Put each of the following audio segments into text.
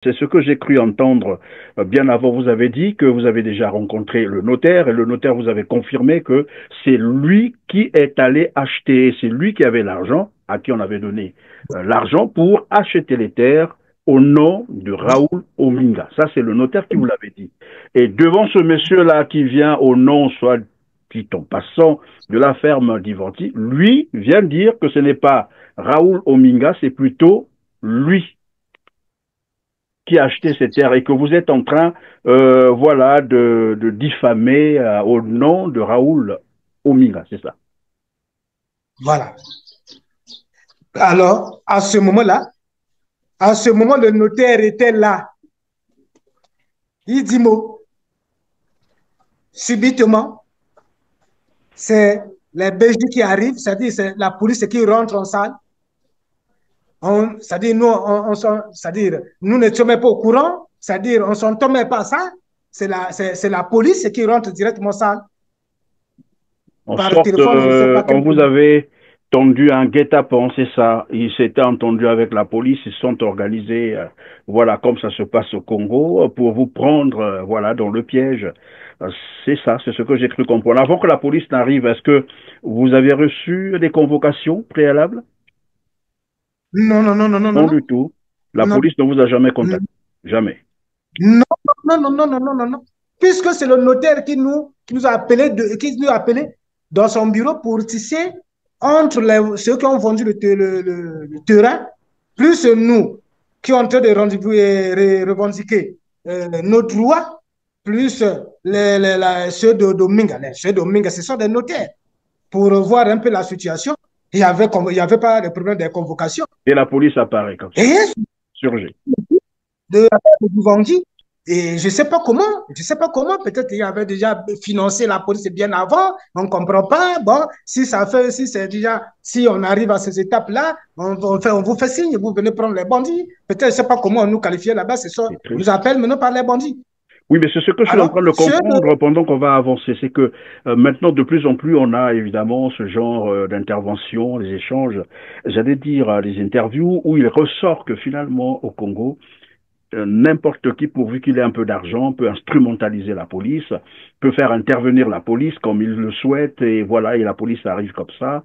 C'est ce que j'ai cru entendre bien avant. Vous avez dit que vous avez déjà rencontré le notaire et le notaire vous avait confirmé que c'est lui qui est allé acheter, c'est lui qui avait l'argent, à qui on avait donné l'argent pour acheter les terres au nom de Raoul Ominga. Ça, c'est le notaire qui vous l'avait dit. Et devant ce monsieur-là qui vient au nom, soit dit en passant, de la ferme d'Ivanti, lui vient dire que ce n'est pas Raoul Ominga, c'est plutôt lui qui a acheté ces terres et que vous êtes en train, voilà, de diffamer au nom de Raoul Ominga, c'est ça. Voilà. Alors, à ce moment, le notaire était là. Il dit mot. Subitement, c'est les BJ qui arrivent, c'est-à-dire c'est la police qui rentre en salle. C'est-à-dire nous ne sommes pas au courant, c'est-à-dire on ne s'entend même pas à ça. C'est la police qui rentre directement en salle En par sorte, téléphone, je ne sais pas on quel vous téléphone. avait tendu un guet-apens, c'est ça. Ils s'étaient entendus avec la police, ils se sont organisés, voilà, comme ça se passe au Congo, pour vous prendre, voilà, dans le piège. C'est ça, c'est ce que j'ai cru comprendre. Avant que la police n'arrive, est-ce que vous avez reçu des convocations préalables? Non, non, non, non, non, non, Non non. du tout. La Non, police ne vous a jamais non, contacté. Jamais. non, non, non, non, non, non, non, non. Puisque c'est le notaire qui nous a appelé, qui nous a appelé dans son bureau pour tisser entre ceux qui ont vendu le terrain, plus nous qui ont en train de revendiquer nos droits, plus ceux de Domingue. Ceux de Domingue, ce sont des notaires. Pour voir un peu la situation, il y avait pas de problème de convocation. Et la police apparaît comme ça, Et surgit. de Vendy. Et je sais pas comment, peut-être il avait déjà financé la police bien avant, on ne comprend pas. Bon, si c'est déjà, si on arrive à ces étapes-là, on vous fait signe, vous venez prendre les bandits. Peut-être, je ne sais pas comment on nous qualifiait là-bas, c'est ça, C'est on nous triste. appelle maintenant par les bandits. Oui, mais c'est ce que je suis en train Alors, de comprendre pendant qu'on va avancer. C'est que maintenant, de plus en plus, on a évidemment ce genre d'intervention, les échanges, j'allais dire les interviews, où il ressort que finalement, au Congo, n'importe qui, pourvu qu'il ait un peu d'argent, peut instrumentaliser la police, peut faire intervenir la police comme il le souhaite, et voilà, et la police arrive comme ça.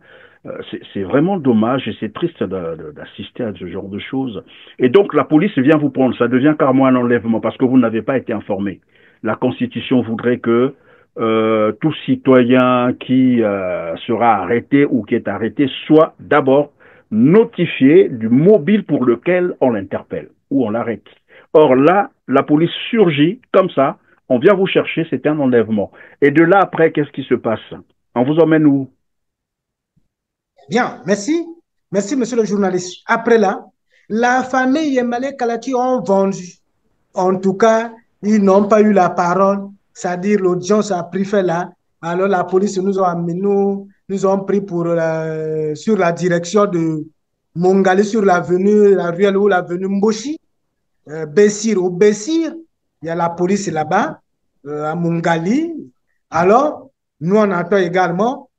C'est vraiment dommage et c'est triste d'assister à ce genre de choses. Et donc la police vient vous prendre, ça devient carrément un enlèvement parce que vous n'avez pas été informé. La Constitution voudrait que tout citoyen qui sera arrêté ou qui est arrêté soit d'abord notifié du mobile pour lequel on l'interpelle ou on l'arrête. Or là, la police surgit comme ça, on vient vous chercher, c'est un enlèvement. Et de là après, qu'est-ce qui se passe? On vous emmène où? bien, merci. Merci, monsieur le journaliste. Après là, la famille Yemale Kalaki ont vendu. En tout cas, ils n'ont pas eu la parole, c'est-à-dire l'audience a pris fait là. Alors la police nous a amené, nous ont pris sur la direction de Mongali, sur l'avenue, la ruelle ou l'avenue Mboshi, Bessir ou Bessir. Il y a la police là-bas, à Mongali. Alors, nous on attend également,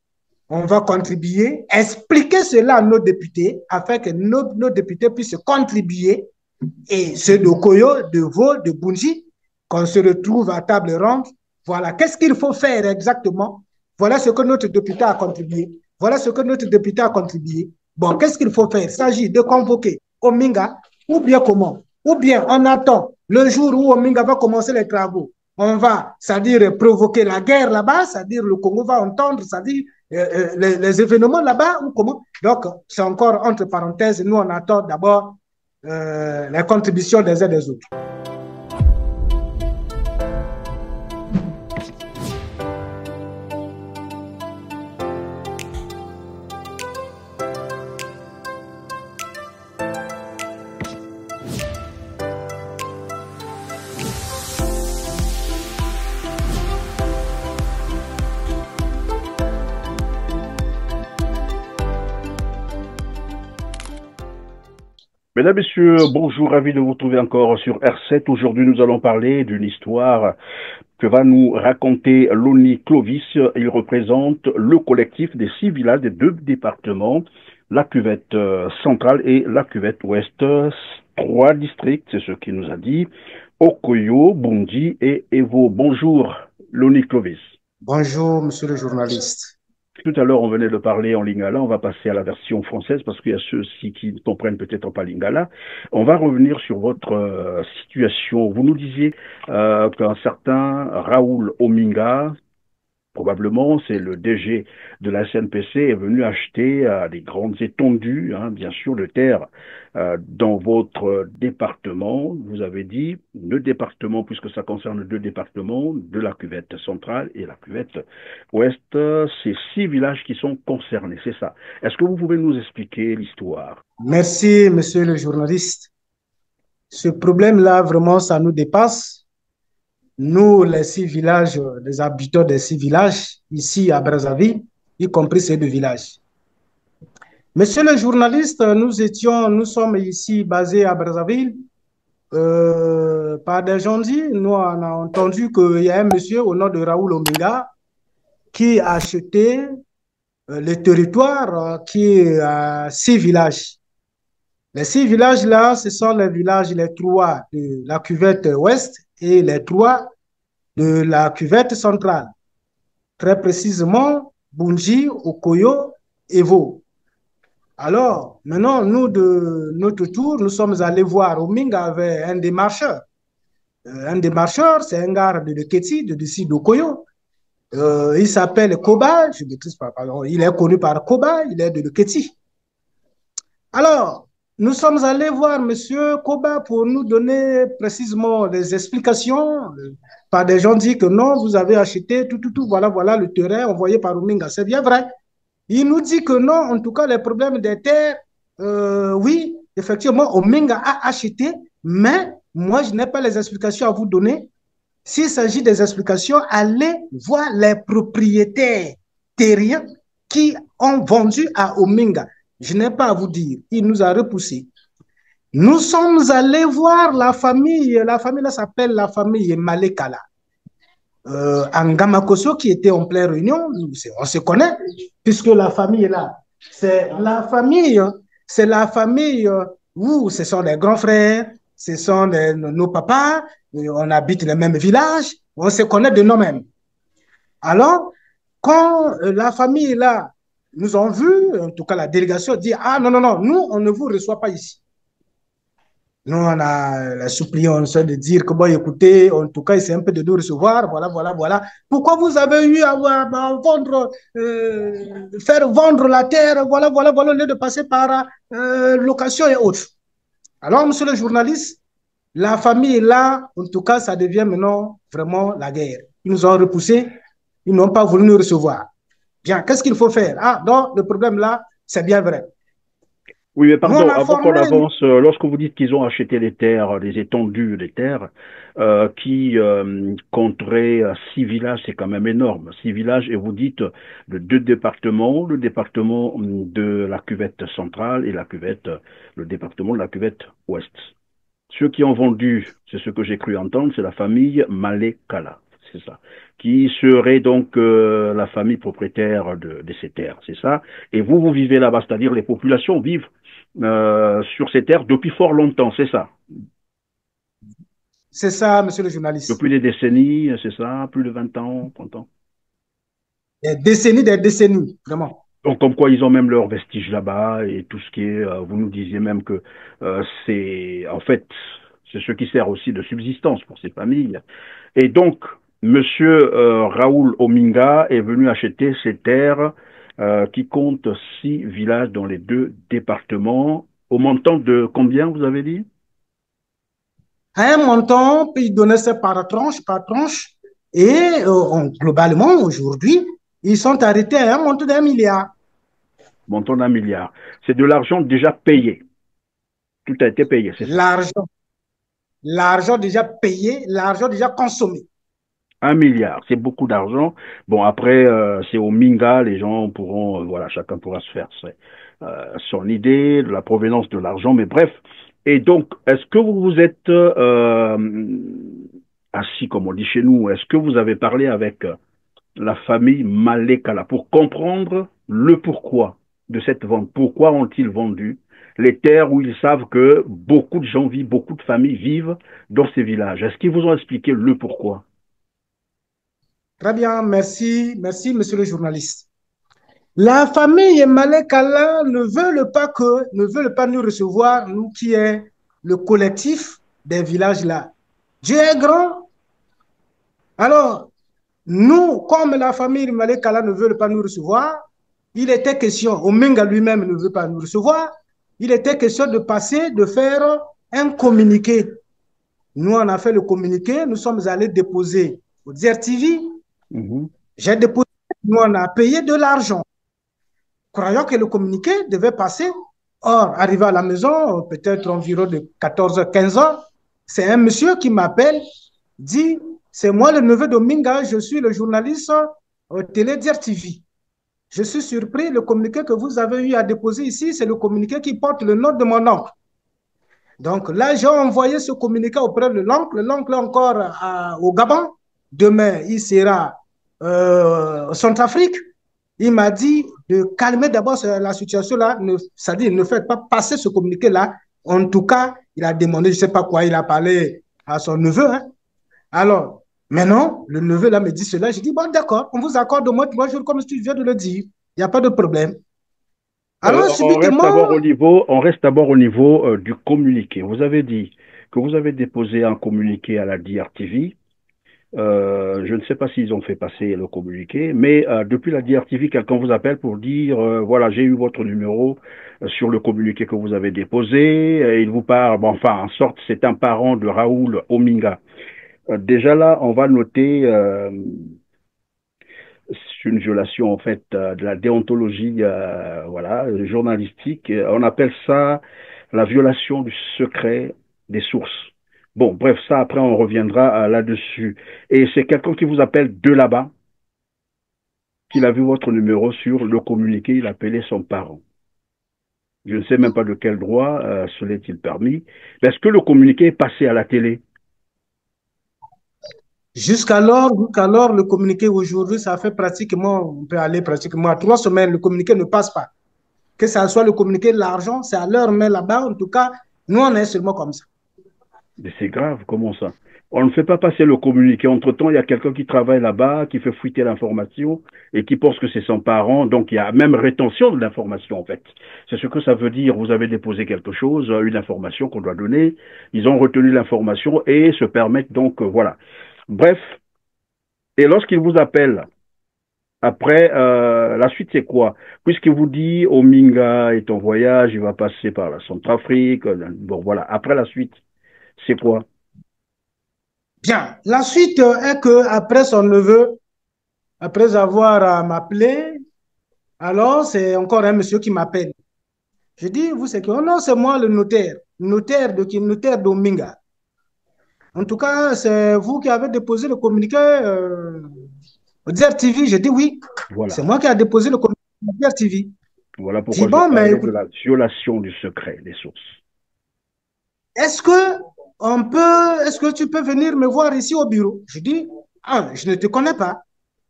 on va contribuer, expliquer cela à nos députés afin que nos députés puissent contribuer et ceux de Koyo, de Vaud, de Bunji, qu'on se retrouve à table ronde. Voilà, qu'est-ce qu'il faut faire exactement? Voilà ce que notre député a contribué. Voilà ce que notre député a contribué. Bon, qu'est-ce qu'il faut faire? Il s'agit de convoquer Ominga, ou bien comment? Ou bien on attend le jour où Ominga va commencer les travaux. On va, c'est-à-dire provoquer la guerre là-bas, c'est-à-dire le Congo va entendre, c'est-à-dire les événements là-bas, ou comment? Donc, c'est encore entre parenthèses, nous on attend d'abord les contributions des uns des autres. Mesdames, Messieurs, bonjour, ravi de vous retrouver encore sur R7. Aujourd'hui, nous allons parler d'une histoire que va nous raconter Loni Clovis. Il représente le collectif des 6 villages des 2 départements la cuvette centrale et la cuvette ouest. Trois districts, c'est ce qu'il nous a dit. Okoyo, Bundi et Evo. Bonjour, Loni Clovis. Bonjour, monsieur le journaliste. Tout à l'heure, on venait de parler en lingala. On va passer à la version française parce qu'il y a ceux-ci qui ne comprennent peut-être pas lingala. On va revenir sur votre situation. Vous nous disiez qu'un certain Raoul Ominga, probablement, c'est le DG de la SNPC, est venu acheter des grandes étendues, hein, bien sûr, de terre dans votre département. Vous avez dit le département, puisque ça concerne deux départements, de la cuvette centrale et la cuvette ouest. C'est 6 villages qui sont concernés, c'est ça. Est-ce que vous pouvez nous expliquer l'histoire? Merci, monsieur le journaliste. Ce problème-là, vraiment, ça nous dépasse. Nous, les 6 villages, les habitants des 6 villages, ici à Brazzaville, y compris ces 2 villages. Monsieur le journaliste, nous sommes ici basés à Brazzaville. Par des gens dit, nous on a entendu qu'il y a un monsieur au nom de Raoul Ominga qui a acheté le territoire qui est à 6 villages. Les 6 villages-là, ce sont les villages, les 3 de la cuvette ouest et les 3 de la cuvette centrale. Très précisément, Bunji, Okoyo, Evo. Alors, maintenant, nous, de notre tour, nous sommes allés voir Ominga avec un démarcheur. Un démarcheur, c'est un gars de Keti, de d'ici d'Okoyo. Il s'appelle Koba, je ne maîtrise pas, pardon. Il est connu par Koba, il est de Keti. Alors, nous sommes allés voir Monsieur Koba pour nous donner précisément des explications. Par des gens disent que non, vous avez acheté tout, voilà, voilà le terrain envoyé par Ominga. C'est bien vrai. Il nous dit que non, en tout cas, les problèmes des terres, oui, effectivement, Ominga a acheté, mais moi, je n'ai pas les explications à vous donner. S'il s'agit des explications, allez voir les propriétaires terriens qui ont vendu à Ominga. Je n'ai pas à vous dire. Il nous a repoussés. Nous sommes allés voir la famille là s'appelle la famille Malekala. Angamakoso qui était en pleine réunion, on se connaît, puisque la famille est là. C'est la famille où ce sont les grands frères, ce sont nos papas, on habite le même village, on se connaît de nous-mêmes. Alors, quand la famille est là, nous ont vu, en tout cas la délégation dit, ah non, nous, on ne vous reçoit pas ici. Nous, on a supplié, on essaie de dire que, bon, écoutez, en tout cas, c'est un peu de nous recevoir, voilà. Pourquoi vous avez eu à vendre, faire vendre la terre, voilà, au lieu de passer par location et autres. Alors, monsieur le journaliste, la famille est là, en tout cas, ça devient maintenant vraiment la guerre. Ils nous ont repoussés, ils n'ont pas voulu nous recevoir. Bien, qu'est-ce qu'il faut faire? Ah, donc, le problème là, c'est bien vrai. Oui, mais pardon, avant qu'on avance, lorsque vous dites qu'ils ont acheté des terres, des étendues des terres, qui compteraient 6 villages, c'est quand même énorme. 6 villages, et vous dites de 2 départements, le département de la cuvette centrale et le département de la cuvette ouest. Ceux qui ont vendu, c'est ce que j'ai cru entendre, c'est la famille Malekala, c'est ça, qui serait donc la famille propriétaire de ces terres, c'est ça. Et vous vivez là-bas, c'est-à-dire les populations vivent sur ces terres depuis fort longtemps, c'est ça. C'est ça, monsieur le journaliste. Depuis des décennies, c'est ça, plus de 20 ans, 30 ans. Des décennies, vraiment. Donc, comme quoi, ils ont même leurs vestiges là-bas et tout ce qui est, vous nous disiez même que c'est, en fait, c'est ce qui sert aussi de subsistance pour ces familles. Et donc, monsieur Raoul Ominga est venu acheter ces terres qui comptent 6 villages dans les 2 départements, au montant de combien, vous avez dit? À un montant, puis il donnait ça par tranche, et globalement, aujourd'hui, ils sont arrêtés à un montant d'1 milliard. Montant d'1 milliard. C'est de l'argent déjà payé. Tout a été payé, c'est ça? L'argent déjà payé, l'argent déjà consommé. 1 milliard, c'est beaucoup d'argent. Bon, après, c'est au Minga, les gens pourront, voilà, chacun pourra se faire son idée de la provenance de l'argent, mais bref. Et donc, est-ce que vous vous êtes assis, comme on dit chez nous, est-ce que vous avez parlé avec la famille Malekala pour comprendre le pourquoi? de cette vente? Pourquoi ont-ils vendu les terres où ils savent que beaucoup de gens vivent, beaucoup de familles vivent dans ces villages? Est-ce qu'ils vous ont expliqué le pourquoi? Très bien, merci, merci, monsieur le journaliste. La famille Malekala ne veut pas nous recevoir, nous qui est le collectif des villages là. Dieu est grand. Alors, nous, comme la famille Malekala ne veut pas nous recevoir, il était question, Omenga lui-même ne veut pas nous recevoir, il était question de passer, de faire un communiqué. Nous, on a fait le communiqué, nous sommes allés déposer au DRTV. Mhm. J'ai déposé, nous, on a payé de l'argent, croyant que le communiqué devait passer. Or, arrivé à la maison, peut-être environ de 14h, 15h, c'est un monsieur qui m'appelle, dit, c'est moi le neveu de Minga, je suis le journaliste au Télé DRTV. Je suis surpris, le communiqué que vous avez eu à déposer ici, c'est le communiqué qui porte le nom de mon oncle. Donc là, j'ai envoyé ce communiqué auprès de l'oncle. L'oncle est encore au Gabon. Demain, il sera au Centrafrique. Il m'a dit de calmer d'abord la situation là, c'est-à-dire ne faites pas passer ce communiqué là. En tout cas, il a demandé, je ne sais pas quoi, il a parlé à son neveu. Hein. Alors, maintenant, le neveu là me dit cela. Je dis, bon, d'accord, on vous accorde au moins 3 jours comme tu viens de le dire. Il n'y a pas de problème. Alors, subitement, On reste d'abord au niveau du communiqué. Vous avez dit que vous avez déposé un communiqué à la DRTV. Je ne sais pas s'ils ont fait passer le communiqué, mais depuis la DRTV, quelqu'un vous appelle pour dire, voilà, j'ai eu votre numéro sur le communiqué que vous avez déposé. Il vous parle, bon, enfin, en sorte, c'est un parent de Raoul Ominga. Déjà là, on va noter c'est une violation en fait de la déontologie voilà, journalistique. On appelle ça la violation du secret des sources. Bon, bref, ça après on reviendra là-dessus. Et c'est quelqu'un qui vous appelle de là-bas, qu'il a vu votre numéro sur le communiqué, il appelait son parent. Je ne sais même pas de quel droit cela est-il permis. Est-ce que le communiqué est passé à la télé? jusqu'alors, le communiqué aujourd'hui, ça fait pratiquement, on peut aller pratiquement à 3 semaines, le communiqué ne passe pas. Que ça soit le communiqué de l'argent, c'est à l'heure mais là-bas, en tout cas, nous, on est seulement comme ça. Mais c'est grave, comment ça? On ne fait pas passer le communiqué. Entre-temps, il y a quelqu'un qui travaille là-bas, qui fait fuiter l'information et qui pense que c'est son parent. Donc, il y a même rétention de l'information, en fait. C'est ce que ça veut dire. Vous avez déposé quelque chose, une information qu'on doit donner. Ils ont retenu l'information et se permettent donc, voilà. Bref, et lorsqu'ils vous appellent, après, la suite, c'est quoi? Puisqu'il vous dit, Ominga est en voyage, il va passer par la Centrafrique. Bon, voilà. Après la suite, c'est quoi? Bien, la suite est que après son neveu, après avoir m'appelé, alors c'est encore un monsieur qui m'appelle. Je dis, vous c'est qui? Oh non, c'est moi le notaire. Notaire de qui? Notaire d'Ominga. En tout cas, c'est vous qui avez déposé le communiqué au DRTV. Je dis oui, Voilà. c'est moi qui ai déposé le communiqué au DRTV. Voilà Je dis pourquoi je bon, mais parlais de écoute, la violation du secret des sources. est-ce que est-ce que tu peux venir me voir ici au bureau? Je dis, ah, je ne te connais pas,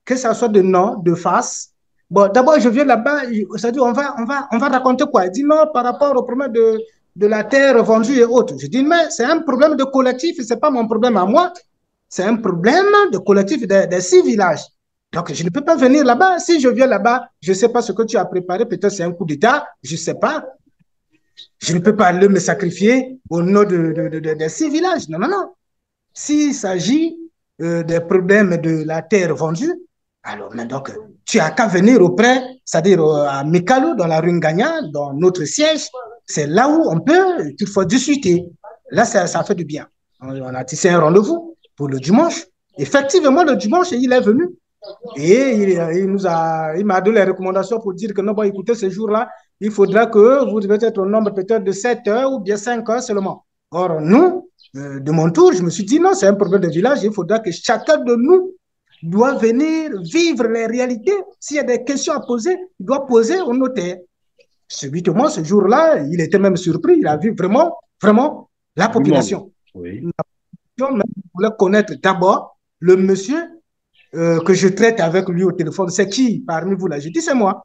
que ça soit de nom, de face. Bon, d'abord, je viens là-bas, c'est-à-dire, on va raconter quoi? Il dit non, par rapport au problème de la terre vendue et autres. Je dis, mais c'est un problème de collectif, ce n'est pas mon problème à moi. C'est un problème de collectif des 6 villages. Donc, je ne peux pas venir là-bas. Si je viens là-bas, je ne sais pas ce que tu as préparé. Peut-être c'est un coup d'État, je ne sais pas. Je ne peux pas aller me sacrifier au nom des 6 villages. Non, non, non. S'il s'agit des problèmes de la terre vendue, alors donc, tu as qu'à venir auprès, c'est-à-dire à Mikalo, dans la rue Nganya, dans notre siège. C'est là où on peut toutefois discuter. Là, ça fait du bien. On a tissé un rendez-vous pour le dimanche. Effectivement, le dimanche, il est venu. Et il m'a donné les recommandations pour dire que non, bon, écoutez, ce jour-là, il faudra que vous devez être au nombre peut-être de 7 heures ou bien 5 heures seulement. Or, nous, de mon tour, je me suis dit non, c'est un problème de village, il faudra que chacun de nous doit venir vivre les réalités. S'il y a des questions à poser, il doit poser au notaire. Subitement, ce jour-là, il était même surpris, il a vu vraiment, vraiment la Du monde. population. Oui. La population voulait connaître d'abord le monsieur que je traite avec lui au téléphone. C'est qui parmi vous là? Je dis, c'est moi.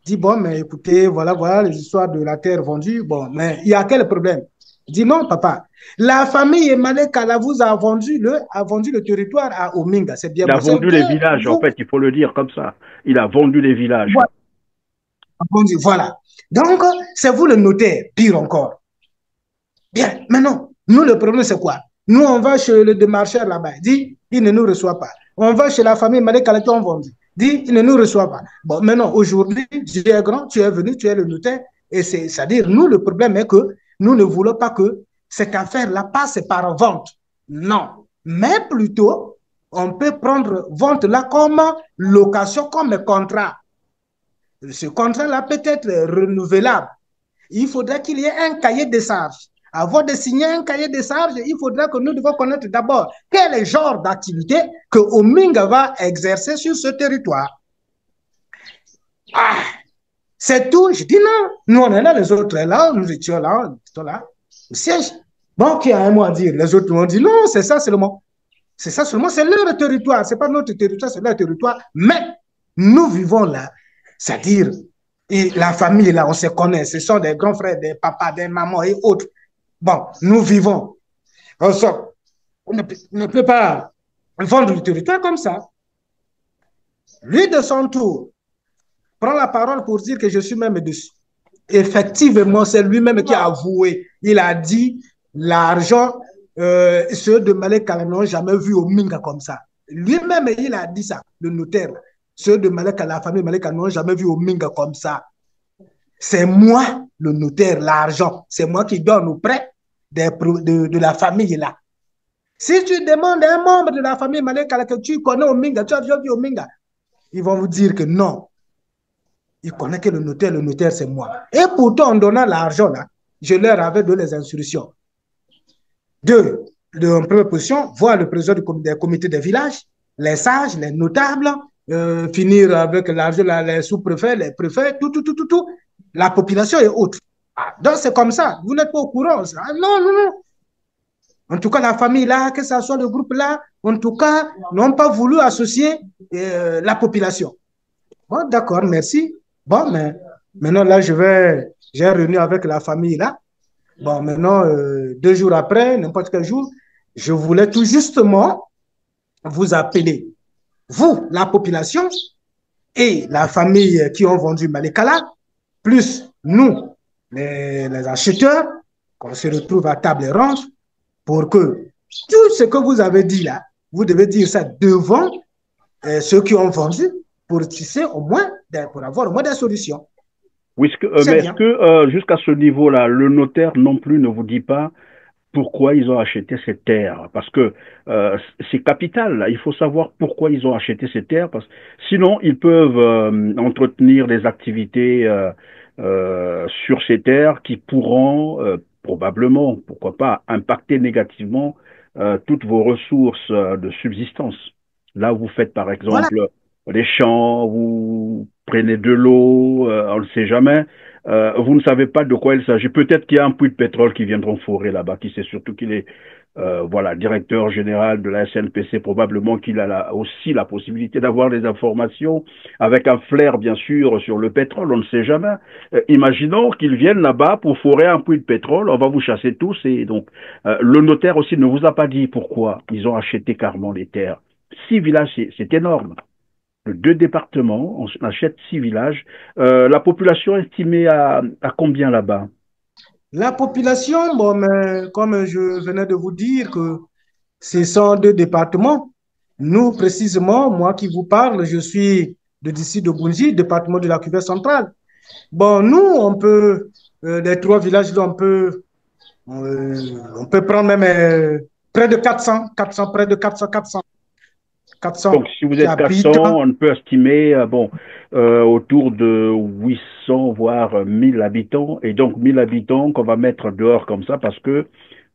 Dit, bon, mais écoutez, voilà, voilà les histoires de la terre vendue. Bon, mais il y a quel problème? Dit, non, papa. La famille Emmanuel Kalavuz a vendu le territoire à Ominga. C'est bien Il a bon. C'est vendu les bien villages, en vous. fait, il faut le dire comme ça. Il a vendu les villages. Voilà. Voilà. Donc, c'est vous le notaire, pire encore. Bien, maintenant, nous, le problème, c'est quoi? Nous, on va chez le démarcheur là-bas. Dit, il ne nous reçoit pas. On va chez la famille Malek Kalaté, on vend. Dit, il ne nous reçoit pas. Bon, maintenant, aujourd'hui, tu es grand, tu es venu, tu es le notaire. Et c'est-à-dire, nous, le problème est que nous ne voulons pas que cette affaire-là passe par vente. Non. Mais plutôt, on peut prendre vente là comme location, comme contrat. Ce contrat-là peut être renouvelable. Il faudra qu'il y ait un cahier de charges. Avant de signer un cahier de charges, il faudra que nous devons connaître d'abord quel est le genre d'activité que Ominga va exercer sur ce territoire. Ah, c'est tout. Je dis non. Nous, on est là, les autres là, nous étions là, au siège. Bon, qui a un mot à dire? Les autres ont dit non, c'est ça seulement. C'est ça seulement, c'est leur territoire. Ce n'est pas notre territoire, c'est leur territoire. Mais nous vivons là. C'est-à-dire, et la famille, là, on se connaît. Ce sont des grands frères, des papas, des mamans et autres. Bon, nous vivons. On ne peut pas vendre le territoire comme ça. Lui, de son tour, prend la parole pour dire que je suis même dessus. Effectivement, c'est lui-même qui a avoué. Il a dit l'argent, ceux de Malek Kala n'ont jamais vu au Minga comme ça. Lui-même, il a dit ça, le notaire. Ceux de Malek Kala, la famille Malek Kala n'ont jamais vu au Minga comme ça. C'est moi, le notaire, l'argent. C'est moi qui donne auprès de la famille là. Si tu demandes à un membre de la famille Malek Kala que tu connais au Minga, tu as déjà vu au Minga, ils vont vous dire que non. Il connaît que le notaire, c'est moi. Et pourtant, en donnant l'argent, là, je leur avais donné les instructions. En première position, voir le président des comités des villages, les sages, les notables, finir avec l'argent, les sous-préfets, les préfets, tout, la population et autres. Ah, donc, c'est comme ça. Vous n'êtes pas au courant. Ah, non, non, non. En tout cas, la famille là, que ce soit le groupe là, en tout cas, n'ont pas voulu associer la population. Bon, d'accord, merci. Bon, mais maintenant, là, j'ai réuni avec la famille, là. Bon, maintenant, 2 jours après, n'importe quel jour, je voulais tout justement vous appeler, vous, la population, et la famille qui ont vendu Malekala, plus nous, les acheteurs, qu'on se retrouve à table ronde, pour que tout ce que vous avez dit là, vous devez dire ça devant ceux qui ont vendu, pour, tu sais, au moins, pour avoir au moins des solutions. Oui, mais est-ce que jusqu'à ce niveau-là, le notaire non plus ne vous dit pas pourquoi ils ont acheté ces terres? Parce que c'est capital, là. Il faut savoir pourquoi ils ont acheté ces terres, parce que sinon ils peuvent entretenir des activités sur ces terres qui pourront probablement, pourquoi pas, impacter négativement toutes vos ressources de subsistance. Là, vous faites par Voilà. exemple des champs, vous prenez de l'eau, on ne sait jamais. Vous ne savez pas de quoi il s'agit. Peut-être qu'il y a un puits de pétrole qui viendront forer là-bas, qui sait surtout qu'il est voilà, directeur général de la SNPC, probablement qu'il a aussi la possibilité d'avoir des informations avec un flair, bien sûr, sur le pétrole, on ne sait jamais. Imaginons qu'ils viennent là-bas pour forer un puits de pétrole, on va vous chasser tous, et donc le notaire aussi ne vous a pas dit pourquoi ils ont acheté carrément les terres. 6 villages, c'est énorme. 2 départements, on achète 6 villages. La population est estimée à combien là-bas? La population, bon, mais comme je venais de vous dire que ce sont 2 départements, nous précisément, moi qui vous parle, je suis de d'ici de Bunji, département de la Cuvette centrale. Bon, nous, on peut, les 3 villages, là, on peut prendre même près de 400, près de 400 Donc, si vous qui êtes habitent. 400, on peut estimer autour de 800, voire 1000 habitants. Et donc, 1000 habitants qu'on va mettre dehors comme ça parce que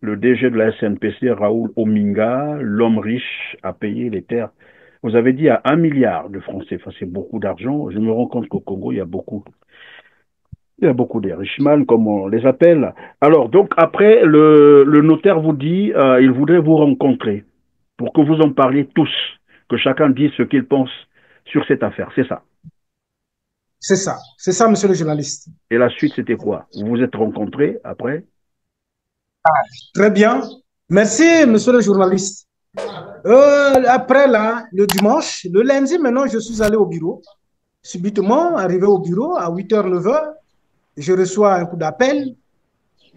le DG de la SNPC, Raoul Ominga, l'homme riche, a payé les terres. Vous avez dit à 1 milliard de francs CFA, c'est beaucoup d'argent. Je me rends compte qu'au Congo, il y a beaucoup des richemans, comme on les appelle. Alors, donc, après, le notaire vous dit, il voudrait vous rencontrer pour que vous en parliez tous, que chacun dise ce qu'il pense sur cette affaire. C'est ça. c'est ça, monsieur le journaliste. Et la suite, c'était quoi? Vous vous êtes rencontrés après? Très bien. Merci, monsieur le journaliste. Après là, le dimanche, le lundi, maintenant, je suis allé au bureau. Subitement, arrivé au bureau à 8h, 9h, je reçois un coup d'appel.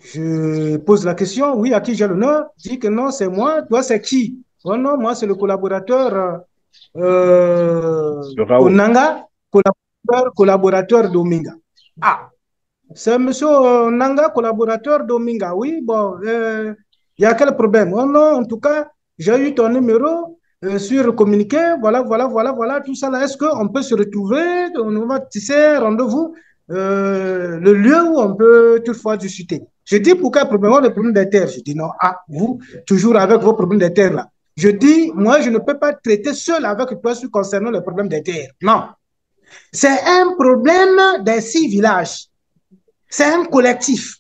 Je pose la question, oui, à qui j'ai l'honneur? Je dis que non, c'est moi. Toi, c'est qui? Oh non, moi, c'est le collaborateur Raoult. Onanga, collaborateur d'Ominga. Ah, c'est monsieur Nanga, collaborateur d'Ominga. Oui, bon, il y a quel problème? Oh non, en tout cas, j'ai eu ton numéro sur le communiqué. Voilà, voilà, voilà, voilà, tout ça là. Est-ce qu'on peut se retrouver? On va tisser rendez-vous, le lieu où on peut toutefois discuter. Je dis pourquoi problème? Le problème des terres. Je dis non, ah, vous, toujours avec vos problèmes des terres là. Je dis, moi, je ne peux pas traiter seul avec toi concernant le problème des terres. Non. C'est un problème des 6 villages. C'est un collectif.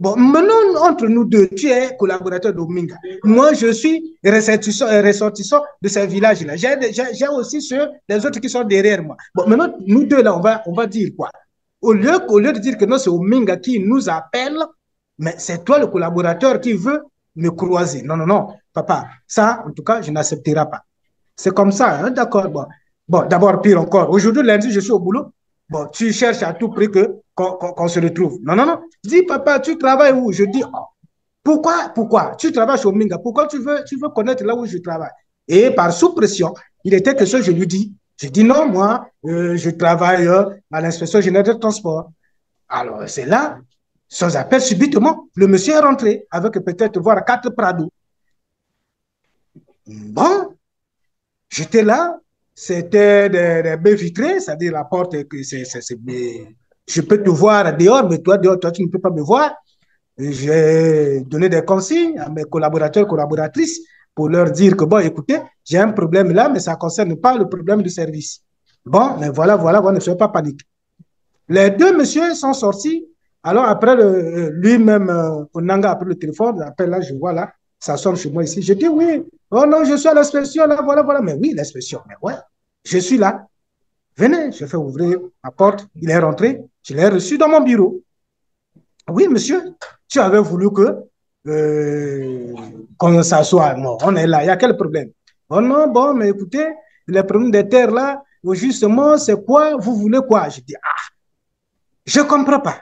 Bon, maintenant, entre nous deux, tu es collaborateur d'Ominga. Moi, je suis ressortissant de ces villages-là. J'ai aussi ceux, les autres qui sont derrière moi. Bon, maintenant, nous deux, là, on va dire quoi? Au lieu de dire que non, c'est Ominga qui nous appelle, mais c'est toi, le collaborateur, qui veut me croiser. Non, non, non, papa, ça, en tout cas, je n'accepterai pas. C'est comme ça, hein, d'accord. Bon, d'abord, pire encore. Aujourd'hui, lundi, je suis au boulot. Bon, tu cherches à tout prix qu'on se retrouve. Non, non, non. Je dis, papa, tu travailles où? Je dis, oh, pourquoi? Tu travailles chez Ominga. Pourquoi tu veux connaître là où je travaille? Et par sous-pression, il était question, je lui dis, non, moi, je travaille à l'inspection générale de transport. Alors, c'est là, sans appel, subitement, le monsieur est rentré avec peut-être voir 4 Prado. Bon, j'étais là, c'était des baies vitrées, c'est-à-dire la porte, je peux te voir dehors, mais toi, dehors, toi, tu ne peux pas me voir. J'ai donné des consignes à mes collaborateurs, collaboratrices, pour leur dire que, bon, écoutez, j'ai un problème là, mais ça ne concerne pas le problème du service. Bon, mais voilà, ne soyez pas panique. Les deux messieurs sont sortis. Alors, après, lui-même, Onanga a pris le téléphone, l'appel là, je vois là, ça sonne chez moi ici. Je dis oui, oh non, je suis à l'inspection là, voilà, voilà. Mais oui, l'inspection, mais ouais, je suis là. Venez, je fais ouvrir la porte, il est rentré, je l'ai reçu dans mon bureau. Oui, monsieur, tu avais voulu que qu'on s'assoie. Non, on est là, il y a quel problème? Oh non, bon, mais écoutez, les problèmes des terres là, justement, c'est quoi? Vous voulez quoi? Je dis, ah, je ne comprends pas.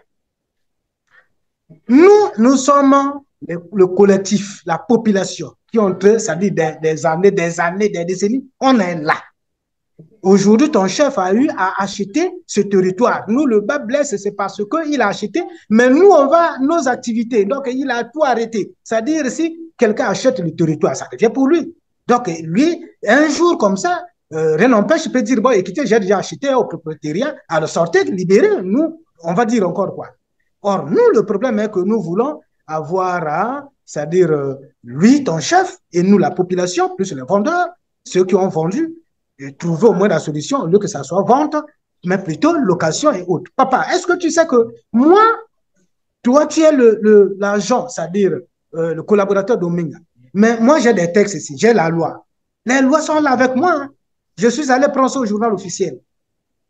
Nous sommes le collectif, la population, qui ont, ça dit des années, des décennies, on est là. Aujourd'hui, ton chef a eu à acheter ce territoire. Nous, le bas blesse, c'est parce qu'il a acheté, mais nous, on va nos activités. Donc, il a tout arrêté. C'est-à-dire, si quelqu'un achète le territoire, ça revient pour lui. Donc, lui, un jour comme ça, rien n'empêche, il peut dire, bon, écoutez, j'ai déjà acheté au propriétaire, alors sortez, libérez. Nous, on va dire encore quoi. Or, nous, le problème est que nous voulons avoir, c'est-à-dire, lui, ton chef, et nous, la population, plus les vendeurs, ceux qui ont vendu, et trouver au moins la solution, au lieu que ça soit vente, mais plutôt location et autres. Papa, est-ce que tu sais que moi, toi, tu es l'agent, c'est-à-dire le collaborateur d'Ominga, mais moi, j'ai des textes ici, j'ai la loi. Les lois sont là avec moi. Hein. Je suis allé prendre ça au journal officiel.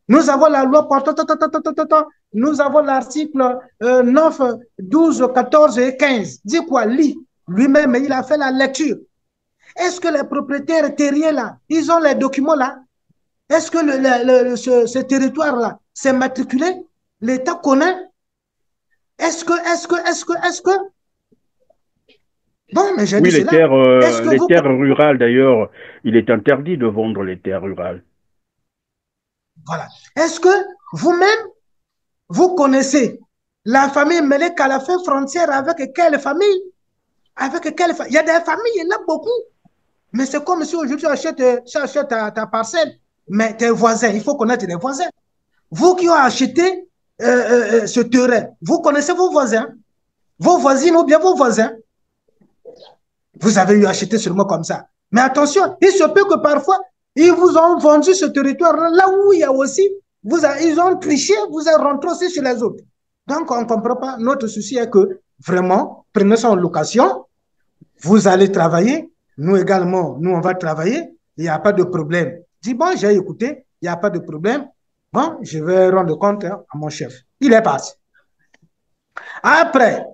Nous avons la loi portant, nous avons l'article 9, 12, 14 et 15. Dis quoi, lis. Lui-même, il a fait la lecture. Est-ce que les propriétaires terriens là, ils ont les documents là? Est-ce que ce territoire-là s'est matriculé? L'État connaît? Est-ce que... Bon, mais j'ai Oui, dit cela. Les terres rurales, d'ailleurs, il est interdit de vendre les terres rurales. Voilà. Est-ce que vous-même, vous connaissez la famille Melek à la fin frontière avec quelle famille? Avec quelle famille? Il y a des familles, il y en a beaucoup. Mais c'est comme si aujourd'hui tu achètes ta parcelle, mais tes voisins, il faut connaître les voisins. Vous qui avez acheté ce terrain, vous connaissez vos voisins, vos voisines ou bien vos voisins. Vous avez eu acheté seulement comme ça. Mais attention, il se peut que parfois, ils vous ont vendu ce territoire là où il y a aussi, ils ont triché, vous êtes rentré aussi chez les autres. Donc, on ne comprend pas. Notre souci est que vraiment, prenez ça en location, vous allez travailler, nous également, nous, on va travailler, il n'y a pas de problème. Dis, bon, j'ai écouté, il n'y a pas de problème. Bon, je vais rendre compte à mon chef. Il est parti. Après,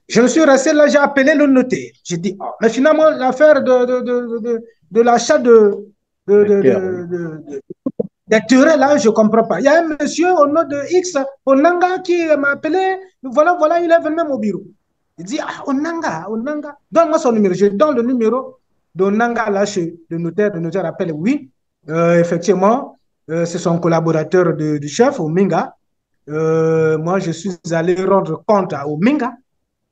je me suis resté là, j'ai appelé le notaire. J'ai dit, oh, mais finalement, l'affaire de l'achat de, Les de, terres, oui. de, de, des terrains, là, je ne comprends pas. Il y a un monsieur au nom de X, Onanga, qui m'a appelé. Voilà, voilà, il est venu même au bureau. Il dit, ah, Onanga, Onanga, donne-moi son numéro. Je donne le numéro d'Onanga là chez le notaire appelle, oui, effectivement, c'est son collaborateur du chef, Ominga. Moi, je suis allé rendre compte à Ominga.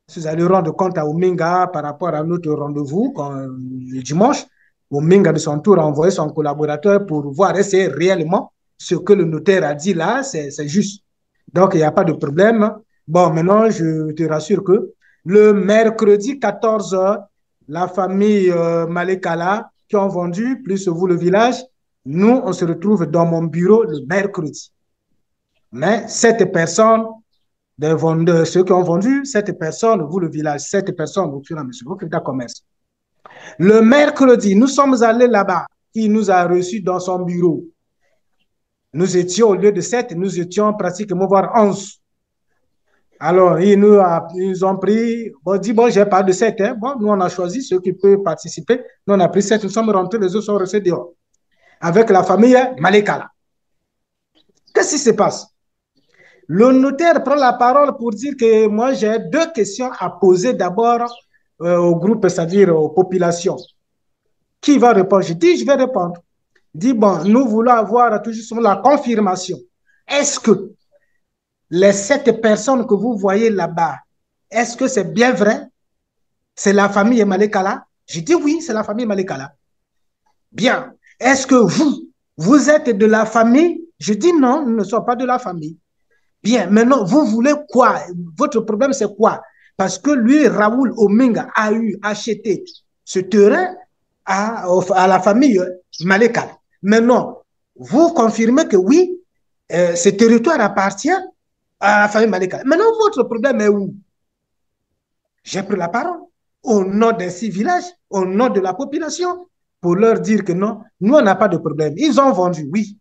Je suis allé rendre compte à Ominga par rapport à notre rendez-vous le dimanche. Ominga, de son tour, a envoyé son collaborateur pour voir si réellement ce que le notaire a dit là, c'est juste. Donc, il n'y a pas de problème. Bon, maintenant, je te rassure que le mercredi 14h, la famille Malekala qui ont vendu, plus vous le village, nous, on se retrouve dans mon bureau le mercredi. Mais cette personne des vendeurs, ceux qui ont vendu, cette personne, vous le village, cette personne, au fur et à mesure, vous faites un commerce. Le mercredi, nous sommes allés là-bas. Il nous a reçus dans son bureau. Nous étions, au lieu de 7, nous étions pratiquement voire 11. Alors, ils ont pris, bon, dit, bon, j'ai pas de 7. Hein. Bon, nous, on a choisi ceux qui peuvent participer. Nous, on a pris 7, nous sommes rentrés, les autres sont restés dehors. Avec la famille Malekala. Qu'est-ce qui se passe? Le notaire prend la parole pour dire que moi, j'ai deux questions à poser d'abord au groupe, c'est-à-dire aux populations. Qui va répondre? Je dis, je vais répondre. Il dit, bon, nous voulons avoir toujours la confirmation. Est-ce que les 7 personnes que vous voyez là-bas, est-ce que c'est bien vrai? C'est la famille Malekala? Je dis oui, c'est la famille Malekala. Bien. Est-ce que vous êtes de la famille? Je dis non, nous ne sommes pas de la famille. Bien, maintenant, vous voulez quoi? Votre problème, c'est quoi? Parce que lui, Raoul Ominga, a acheté ce terrain à la famille Malekal. Maintenant, vous confirmez que oui, ce territoire appartient à la famille Malekal. Maintenant, votre problème est où? J'ai pris la parole au nom des 6 villages, au nom de la population, pour leur dire que non, nous, on n'a pas de problème. Ils ont vendu, oui.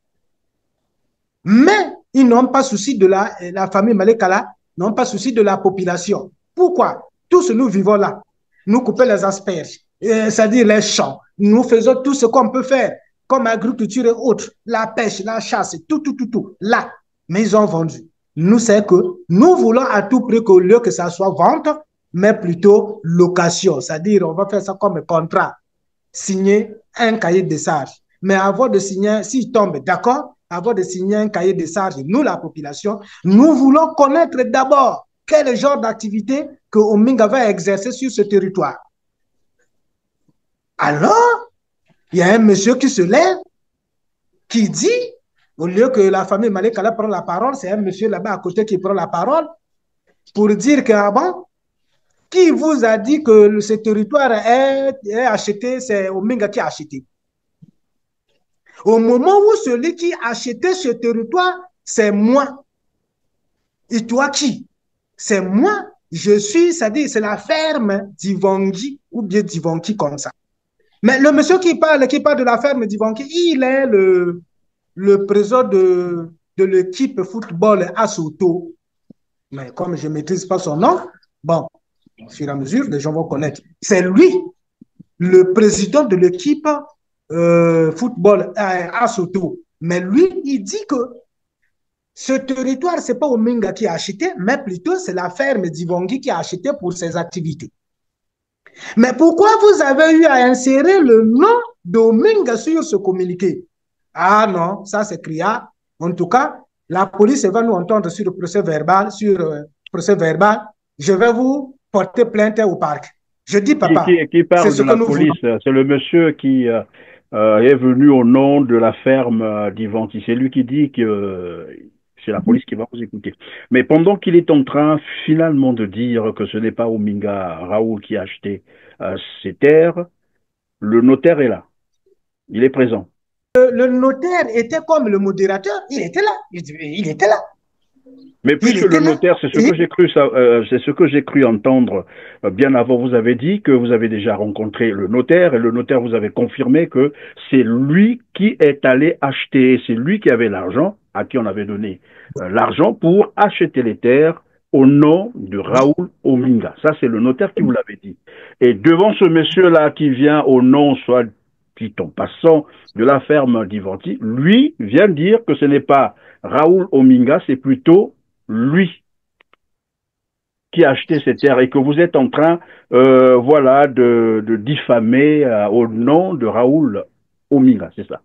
Mais ils n'ont pas souci de la famille Malekala, n'ont pas souci de la population. Pourquoi? Tous nous vivons là. Nous coupons les asperges, c'est-à-dire les champs. Nous faisons tout ce qu'on peut faire, comme agriculture et autres, la pêche, la chasse, tout, là. Mais ils ont vendu. Nous, c'est que nous voulons à tout prix qu'au lieu que ça soit vente, mais plutôt location. C'est-à-dire, on va faire ça comme un contrat, signer un cahier de charges. Mais avant de signer, s'ils tombent d'accord, avant de signer un cahier de charges, nous, la population, nous voulons connaître d'abord quel genre d'activité que Ominga va exercer sur ce territoire. Alors, il y a un monsieur qui se lève, qui dit, au lieu que la famille Malekala prenne la parole, c'est un monsieur là-bas à côté qui prend la parole pour dire que, ah bon, qui vous a dit que ce territoire est acheté, c'est Ominga qui a acheté. Au moment où celui qui a acheté ce territoire, c'est moi. Et toi qui? C'est moi. Je suis, c'est-à-dire, c'est la ferme d'Ivongi ou bien d'Ivongi comme ça. Mais le monsieur qui parle de la ferme d'Ivongi, il est le président de l'équipe football à Soto. Mais comme je ne maîtrise pas son nom, bon, au fur et à mesure, les gens vont connaître. C'est lui, le président de l'équipe football à Soto. Mais lui, il dit que ce territoire, ce n'est pas Ominga qui a acheté, mais plutôt c'est la ferme d'Ivongi qui a acheté pour ses activités. Mais pourquoi vous avez eu à insérer le nom d'Ominga sur ce communiqué? Ah non, ça c'est criard. En tout cas, la police va nous entendre sur le procès verbal, Je vais vous porter plainte au parc. Je dis, papa, Qui c'est parle ce de que la nous voulons. police? C'est le monsieur qui est venu au nom de la ferme d'Ivanti. C'est lui qui dit que c'est la police qui va vous écouter. Mais pendant qu'il est en train finalement de dire que ce n'est pas Ominga Raoul qui a acheté ces terres, le notaire est là. Il est présent. Le notaire était comme le modérateur. Il était là. Il était là. Mais Il puisque le était là. notaire, c'est ce Et que j'ai cru, c'est ce que j'ai cru entendre bien avant. Vous avez dit que vous avez déjà rencontré le notaire et le notaire vous avait confirmé que c'est lui qui est allé acheter, c'est lui qui avait l'argent, à qui on avait donné l'argent pour acheter les terres au nom de Raoul Ominga. Ça, c'est le notaire qui vous l'avait dit. Et devant ce monsieur-là qui vient au nom, soit dit en passant, de la ferme d'Ivanti, lui vient dire que ce n'est pas Raoul Ominga, c'est plutôt lui qui a acheté ces terres et que vous êtes en train, voilà, de diffamer au nom de Raoul Ominga, c'est ça.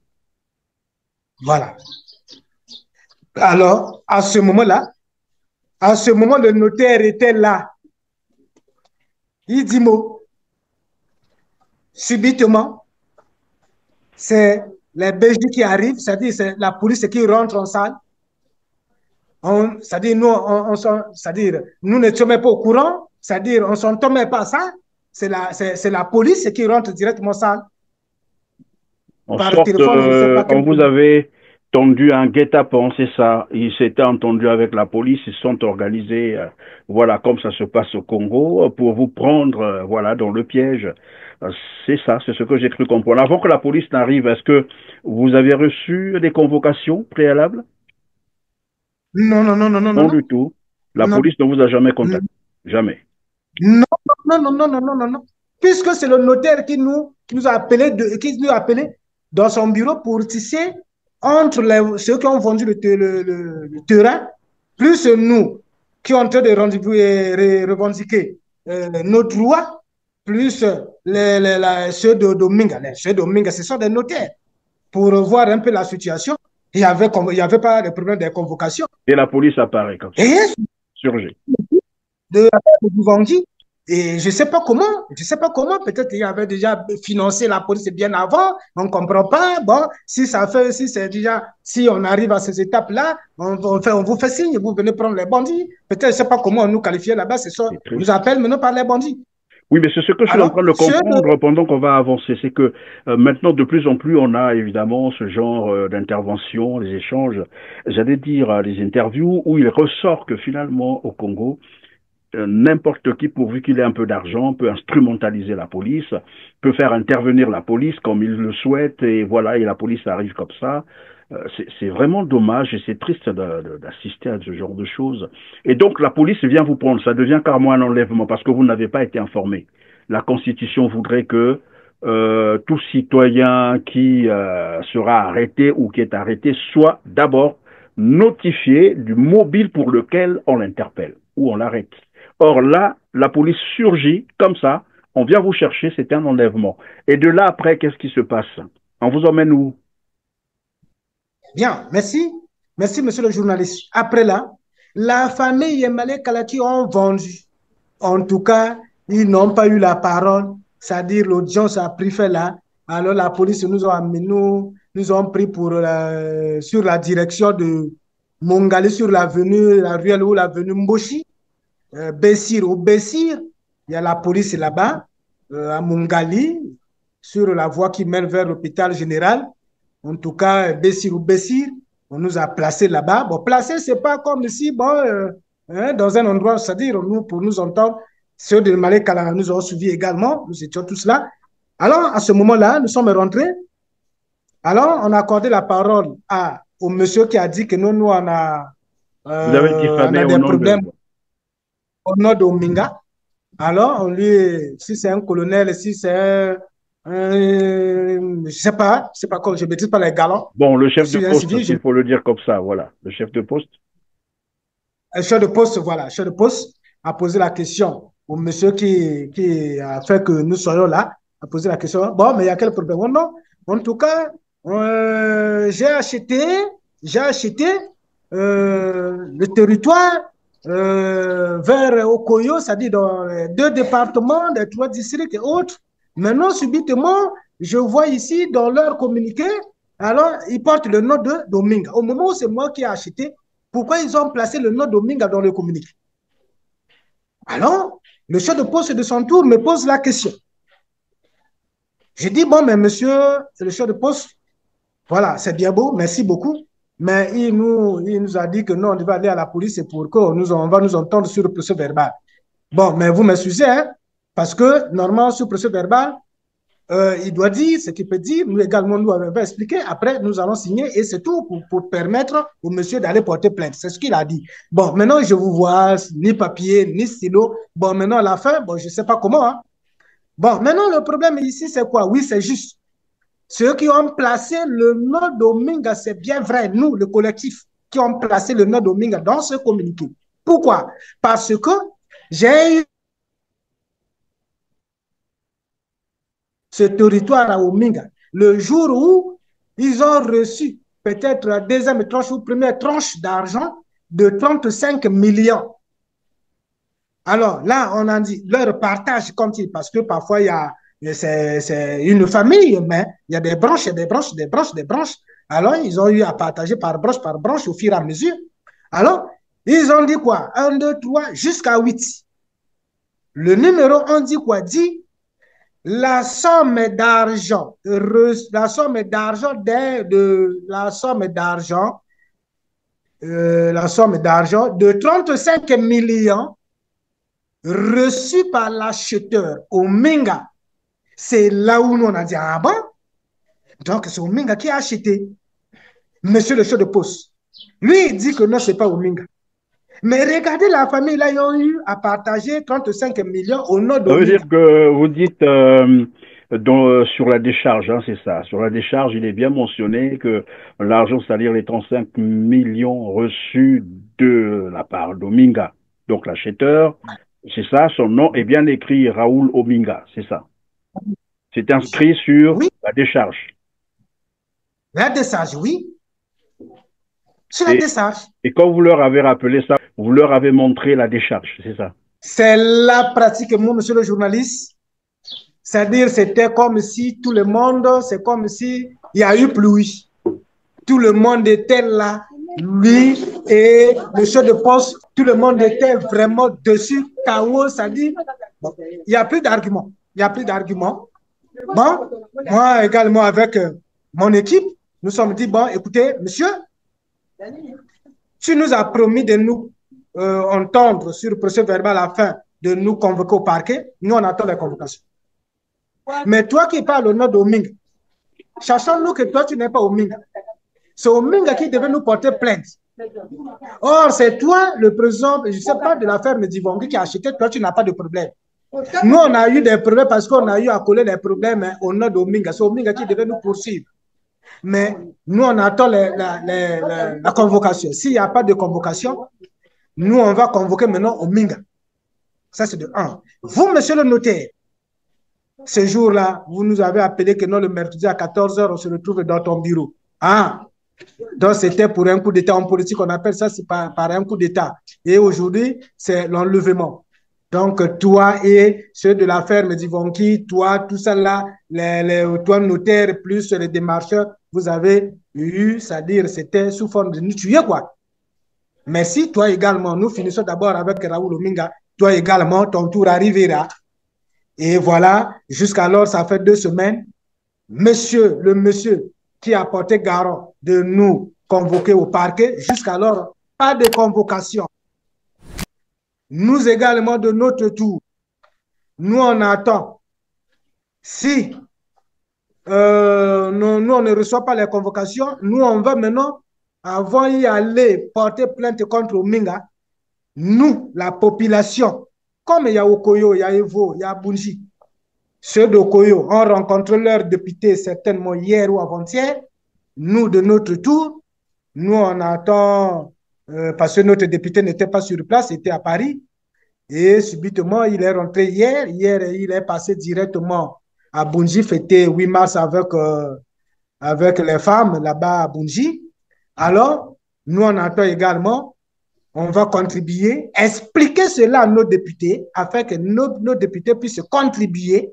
voilà. Alors, à ce moment, le notaire était là. Il dit mot. Subitement, c'est les BJ qui arrivent, c'est-à-dire c'est la police qui rentre en salle. C'est-à-dire nous ne sommes pas au courant, c'est-à-dire on ne s'entend même pas à ça. C'est la police qui rentre directement en salle. En Par sorte, téléphone, je ne sais pas on quel vous avait tendu un guet-apens, c'est ça. Ils s'étaient entendus avec la police, ils se sont organisés, voilà, comme ça se passe au Congo, pour vous prendre, voilà, dans le piège. C'est ça, c'est ce que j'ai cru comprendre. Avant que la police n'arrive, est-ce que vous avez reçu des convocations préalables? Non, non, non, non, non, non, Non non. du tout. La Non, police ne vous a jamais contacté. Jamais. non, non, non, non, non, non, non, non. Puisque c'est le notaire qui nous a appelé, qui nous a appelé dans son bureau pour tisser entre ceux qui ont vendu le terrain, plus nous qui ont en train de revendiquer nos droits, plus ceux de Domingue. Ceux de Domingue, ce sont des notaires. Pour voir un peu la situation, il y avait pas de problème de convocation. Et la police apparaît comme ça, Et surgit. de Vendy. Et je sais pas comment, peut-être il avait déjà financé la police bien avant, on ne comprend pas. Bon, si c'est déjà, si on arrive à ces étapes-là, on vous fait signe, vous venez prendre les bandits. Peut-être, je ne sais pas comment on nous qualifiait là-bas, c'est ça, C'est on nous triste. appelle maintenant par les bandits. Oui, mais c'est ce que je suis en train Alors, de comprendre pendant qu'on va avancer. C'est que maintenant, de plus en plus, on a évidemment ce genre d'intervention, les échanges, j'allais dire les interviews, où il ressort que finalement, au Congo, n'importe qui, pourvu qu'il ait un peu d'argent, peut instrumentaliser la police, peut faire intervenir la police comme il le souhaite, et voilà, et la police arrive comme ça. C'est vraiment dommage et c'est triste d'assister à ce genre de choses. Et donc la police vient vous prendre, ça devient carrément un enlèvement parce que vous n'avez pas été informé. La Constitution voudrait que tout citoyen qui sera arrêté ou qui est arrêté soit d'abord notifié du mobile pour lequel on l'interpelle ou on l'arrête. Or là, la police surgit comme ça, on vient vous chercher, c'est un enlèvement. Et de là après, qu'est-ce qui se passe? On vous emmène où? bien, merci. Merci, monsieur le journaliste. Après là, la famille Yemale Kalaki ont vendu. En tout cas, ils n'ont pas eu la parole. C'est-à-dire, l'audience a pris fait là. Alors, la police nous a amené, nous ont pris sur la direction de Mongali, sur l'avenue, la ruelle ou l'avenue Mboshi, Bessir ou Bessir. Il y a la police là-bas, à Mongali, sur la voie qui mène vers l'hôpital général. En tout cas, Bessir ou Bessir, on nous a placés là-bas. Bon, placés, c'est pas comme ici, bon, dans un endroit, c'est-à-dire, nous, pour nous entendre, ceux de Malek Kala nous ont suivis également, nous étions tous là. Alors, à ce moment-là, nous sommes rentrés. Alors, on a accordé la parole au monsieur qui a dit que nous, Vous avez on diffamé a au des nom de... problèmes au nord d'Ominga. Alors, si c'est un colonel, si c'est je sais pas comment, je ne maîtrise pas les galons. Bon, le Je chef de suis un poste, civil, s'il faut le dire comme ça, voilà. Le chef de poste. un chef de poste, voilà, chef de poste a posé la question au monsieur qui a fait que nous soyons là, a posé la question, bon, mais il y a quel problème? Oh, non, en tout cas, j'ai acheté le territoire vers Okoyo, c'est-à-dire dans les deux départements, les trois districts et autres. Maintenant, subitement, je vois ici dans leur communiqué, alors ils portent le nom de Domingue. Au moment où c'est moi qui ai acheté, pourquoi ils ont placé le nom Domingue dans le communiqué? Alors, le chef de poste de son tour me pose la question. Je dis, bon, mais monsieur le chef de poste, voilà, c'est bien beau, merci beaucoup. Mais il nous a dit que non, on devait aller à la police et pour qu'on on va nous entendre sur le procès verbal. Bon, mais vous m'excusez, hein, parce que normalement, sur le procès verbal, il doit dire ce qu'il peut dire. Nous également, nous avons expliqué. Après, nous allons signer et c'est tout pour permettre au monsieur d'aller porter plainte. C'est ce qu'il a dit. Bon, maintenant, je vous vois, ni papier, ni stylo. Bon, maintenant, à la fin, bon, je ne sais pas comment. Hein. Bon, maintenant, le problème ici, c'est quoi? Oui, c'est juste. Ceux qui ont placé le nom d'Ominga, c'est bien vrai, nous, le collectif, qui ont placé le nom d'Ominga dans ce communiqué. Pourquoi? Parce que j'ai eu ce territoire à Ominga le jour où ils ont reçu peut-être la deuxième tranche ou première tranche d'argent de 35 millions. Alors là, on a dit leur partage comme il, parce que parfois il y a c'est une famille, mais il y a des branches, des branches, des branches, des branches. Alors, ils ont eu à partager par branche au fur et à mesure. Alors, ils ont dit quoi? 1, 2, 3, jusqu'à 8. Le numéro, on dit quoi? Dit la somme d'argent, la somme d'argent de 35 millions reçus par l'acheteur Ominga. C'est là où nous on a dit, ah bon? Donc, c'est Ominga qui a acheté. Monsieur le chef de poste. Lui, il dit que non, ce n'est pas Ominga. Mais regardez la famille, là, ils ont eu à partager 35 millions au nom d'Ominga. Ça veut dire que vous dites sur la décharge, hein, c'est ça. Sur la décharge, il est bien mentionné que l'argent, c'est-à-dire les 35 millions reçus de la part d'Ominga. Donc l'acheteur, c'est ça, son nom est bien écrit Raoul Ominga, c'est ça. C'est inscrit sur oui. La décharge. La décharge, oui. Sur la décharge. Et quand vous leur avez rappelé ça, vous leur avez montré la décharge, c'est ça? C'est là pratiquement, monsieur le journaliste. C'est-à-dire, c'était comme si tout le monde, c'est comme si il y a eu pluie. Tout le monde était là, lui et le chef de poste, tout le monde était vraiment dessus, KO, c'est-à-dire, bon, il n'y a plus d'arguments. Il n'y a plus d'arguments. Bon, moi également avec mon équipe, nous sommes dit, bon, écoutez, monsieur, tu nous as promis de nous entendre sur le procès verbal afin de nous convoquer au parquet. Nous, on attend la convocation. Mais toi qui parles au nom d'Ominga, sachons-nous que toi, tu n'es pas Ominga. C'est Ominga qui devait nous porter plainte. Or, c'est toi, le président, je ne sais pas, de l'affaire Medivongi qui a acheté, toi, tu n'as pas de problème. Nous, on a eu des problèmes parce qu'on a eu à coller des problèmes hein, au nom d'Ominga. C'est Ominga qui devait nous poursuivre. Mais nous, on attend la convocation. S'il n'y a pas de convocation, nous, on va convoquer maintenant Ominga. Ça, c'est de 1. Vous, monsieur le notaire, ce jour-là, vous nous avez appelé que non, le mercredi à 14 h, on se retrouve dans ton bureau. Ah, donc c'était pour un coup d'État en politique, on appelle ça par un coup d'État. Et aujourd'hui, c'est l'enlèvement. Donc, toi et ceux de l'affaire Medivongi, toi, tout ça là, toi, notaire, plus les démarcheurs, vous avez eu, c'est-à-dire, c'était sous forme de nous tuer, quoi. Merci, toi également. Nous finissons d'abord avec Raoul Ominga. Toi également, ton tour arrivera. Et voilà, jusqu'alors, ça fait 2 semaines. Le monsieur qui a porté garant de nous convoquer au parquet, jusqu'alors, pas de convocation. Nous également, de notre tour, nous on attend. Si nous, on ne reçoit pas les convocations, nous on va maintenant, avant d'y aller porter plainte contre Ominga, nous, la population, comme il y a Okoyo, il y a Evo, il y a Bunji, ceux d'Okoyo ont rencontré leurs députés certainement hier ou avant-hier. Nous, de notre tour, nous on attend, parce que notre député n'était pas sur place, il était à Paris. Et subitement, il est rentré hier. Hier, il est passé directement à Bunji, fêter 8 mars avec les femmes là-bas à Bunji. Alors, nous, on attend également, on va contribuer, expliquer cela à nos députés afin que nos députés puissent contribuer.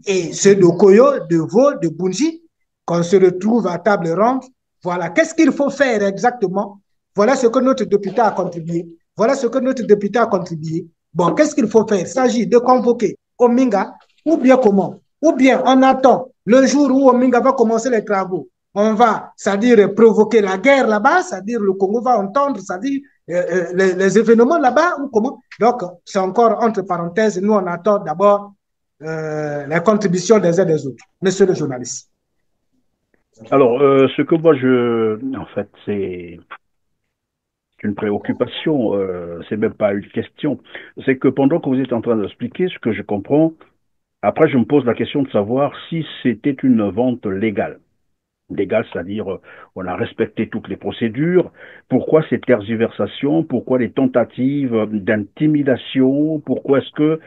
Et ceux de Koyo, de Vaud, de Bunji, qu'on se retrouve à table ronde. Voilà, qu'est-ce qu'il faut faire exactement? Voilà ce que notre député a contribué. Voilà ce que notre député a contribué. Bon, qu'est-ce qu'il faut faire? Il s'agit de convoquer Ominga, ou bien comment? Ou bien on attend le jour où Ominga va commencer les travaux. on va, c'est-à-dire provoquer la guerre là-bas, c'est-à-dire le Congo va entendre, c'est-à-dire les événements là-bas ou comment. Donc, c'est encore entre parenthèses, nous on attend d'abord les contributions des uns des autres. Monsieur le journaliste. Alors, ce que moi en fait, c'est une préoccupation, c'est même pas une question. C'est que pendant que vous êtes en train d'expliquer ce que je comprends, après je me pose la question de savoir si c'était une vente légale. Légal, c'est-à-dire on a respecté toutes les procédures. Pourquoi ces tergiversations? Pourquoi les tentatives d'intimidation? Pourquoi est-ce que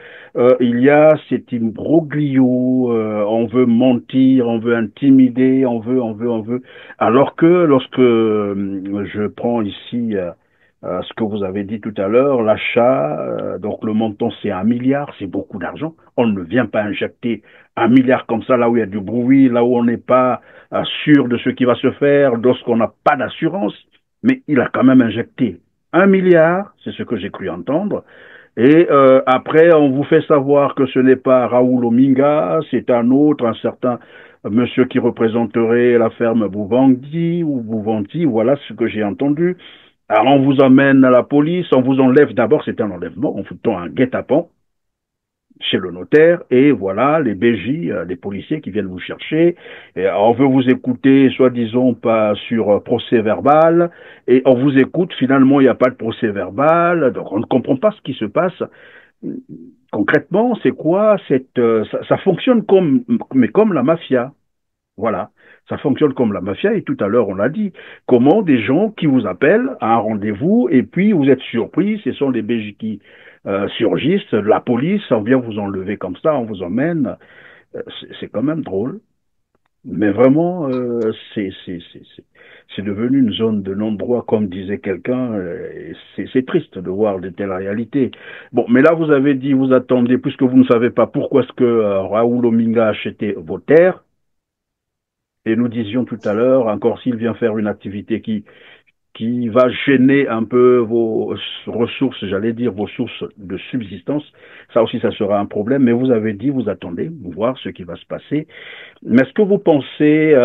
il y a cet imbroglio? On veut mentir, on veut intimider, on veut. Alors que lorsque je prends ici ce que vous avez dit tout à l'heure, l'achat, donc le montant c'est 1 milliard, c'est beaucoup d'argent. On ne vient pas injecter 1 milliard comme ça là où il y a du bruit, là où on n'est pas sûr de ce qui va se faire lorsqu'on n'a pas d'assurance, mais il a quand même injecté 1 milliard, c'est ce que j'ai cru entendre, et après on vous fait savoir que ce n'est pas Raoul Ominga, c'est un autre, un certain monsieur qui représenterait la ferme Bouvandi ou Bouvanti, voilà ce que j'ai entendu. Alors on vous emmène à la police, on vous enlève, d'abord c'est un enlèvement, on fout un guet-apens, chez le notaire et voilà les BJ, les policiers qui viennent vous chercher. Et on veut vous écouter, soi-disant pas sur procès verbal et on vous écoute. Finalement, il n'y a pas de procès verbal, donc on ne comprend pas ce qui se passe. Concrètement, c'est quoi cette ça fonctionne comme la mafia. Voilà. Ça fonctionne comme la mafia et tout à l'heure on l'a dit. Comment des gens qui vous appellent à un rendez-vous et puis vous êtes surpris, ce sont les BJ qui surgissent, la police, on vient vous enlever comme ça, on vous emmène. C'est quand même drôle. Mais vraiment, c'est devenu une zone de non-droit, comme disait quelqu'un. C'est triste de voir de telles réalités. Bon, mais là, vous avez dit, vous attendez, puisque vous ne savez pas pourquoi est-ce que Raoul Ominga a acheté vos terres. Et nous disions tout à l'heure, encore s'il vient faire une activité qui va gêner un peu vos ressources, j'allais dire vos sources de subsistance, ça aussi, ça sera un problème. Mais vous avez dit, vous attendez, vous voir ce qui va se passer. Mais est-ce que vous pensez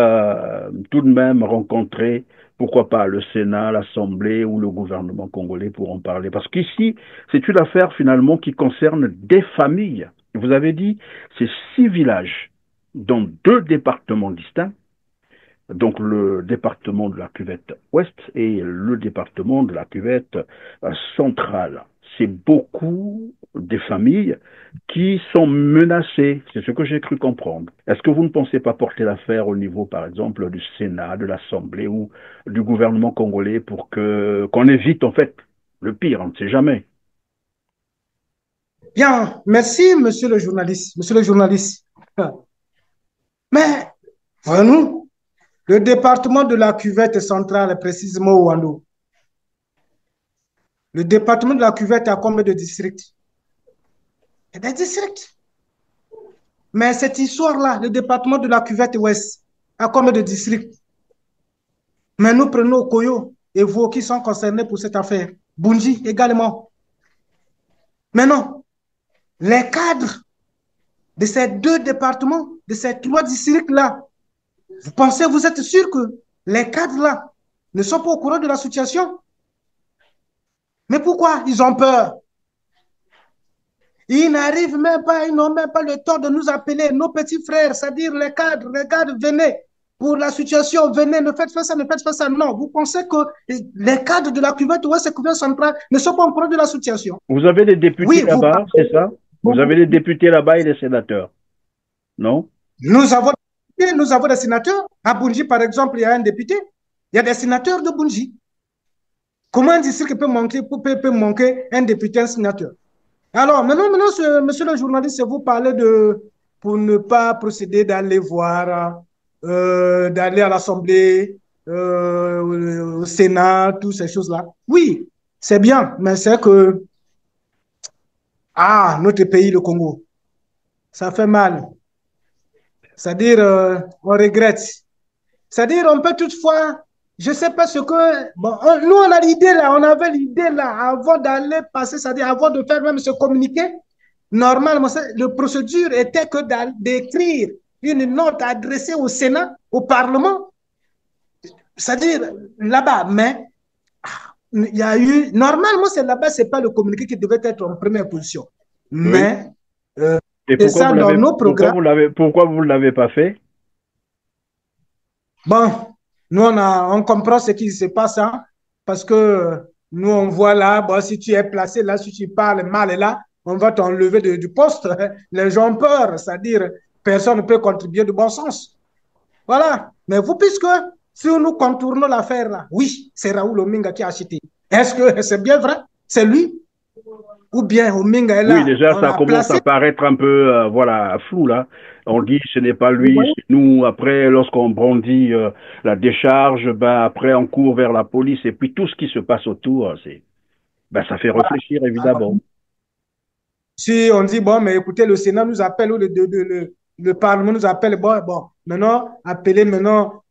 tout de même rencontrer, pourquoi pas, le Sénat, l'Assemblée ou le gouvernement congolais pour en parler? Parce qu'ici, c'est une affaire finalement qui concerne des familles. Vous avez dit, c'est 6 villages dans 2 départements distincts, donc le département de la cuvette ouest et le département de la cuvette centrale. C'est beaucoup des familles qui sont menacées, c'est ce que j'ai cru comprendre. Est-ce que vous ne pensez pas porter l'affaire au niveau, par exemple, du Sénat, de l'Assemblée ou du gouvernement congolais pour qu'on évite en fait le pire, on ne sait jamais. Bien, merci, monsieur le journaliste. Monsieur le journaliste. Mais, voyons-nous, le département de la cuvette centrale, précisément au Wando. Le département de la cuvette a combien de districts? Il y a des districts. Mais cette histoire-là, le département de la cuvette ouest a combien de districts? Mais nous prenons Koyo et vous qui sont concernés pour cette affaire. Bunji également. Mais non, les cadres de ces 2 départements, de ces 3 districts-là, vous pensez, vous êtes sûr que les cadres-là ne sont pas au courant de la situation? Mais pourquoi ils ont peur? Ils n'arrivent même pas, ils n'ont même pas le temps de nous appeler, nos petits frères, c'est-à-dire les cadres, venez pour la situation, venez, ne faites pas ça, ne faites pas ça. Non, vous pensez que les cadres de la cuvette ouest et cuvette centrale ne sont pas au courant de la situation? Vous avez des députés Oui, là-bas, c'est ça? Vous avez des députés là-bas et des sénateurs, non? Nous avons des sénateurs. À Bunji, par exemple, il y a un député. Il y a des sénateurs de Bunji. Comment un district peut manquer un député, un sénateur? Alors, maintenant, monsieur le journaliste, vous parlez pour ne pas procéder d'aller voir, d'aller à l'Assemblée, au Sénat, toutes ces choses-là. Oui, c'est bien, mais c'est que, notre pays, le Congo, ça fait mal. C'est-à-dire, on regrette. C'est-à-dire, on peut toutefois, je ne sais pas ce que... Bon, nous, on a l'idée là, on avait l'idée là, avant d'aller passer, c'est-à-dire avant de faire même ce communiqué, normalement, la procédure était que d'écrire une note adressée au Sénat, au Parlement, c'est-à-dire là-bas, mais il y a eu, normalement, c'est là-bas, c'est pas le communiqué qui devait être en première position. Oui. Mais euh, Et c'est ça dans nos programmes. pourquoi vous l'avez pas fait? Bon, nous, on comprend ce qui se passe, hein, parce que nous, on voit là, bon, si tu es placé là, si tu parles mal là, on va t'enlever du poste. Les gens ont peur, c'est-à-dire personne ne peut contribuer de bon sens. Voilà. Mais vous, puisque si nous contournons l'affaire là, oui, c'est Raoul Ominga qui a acheté. Est-ce que c'est bien vrai? C'est lui? Ou bien Ominga est Oui, là, déjà, on ça l'a commence placé? à paraître un peu, voilà, flou, là. On dit ce n'est pas Vous lui, voyez? c'est nous. Après, lorsqu'on brandit la décharge, ben, après, on court vers la police. Et puis, tout ce qui se passe autour, ben, ça fait réfléchir, évidemment. Si on dit, bon, mais écoutez, le Sénat nous appelle ou le Parlement nous appelle, bon, bon, maintenant, appelez maintenant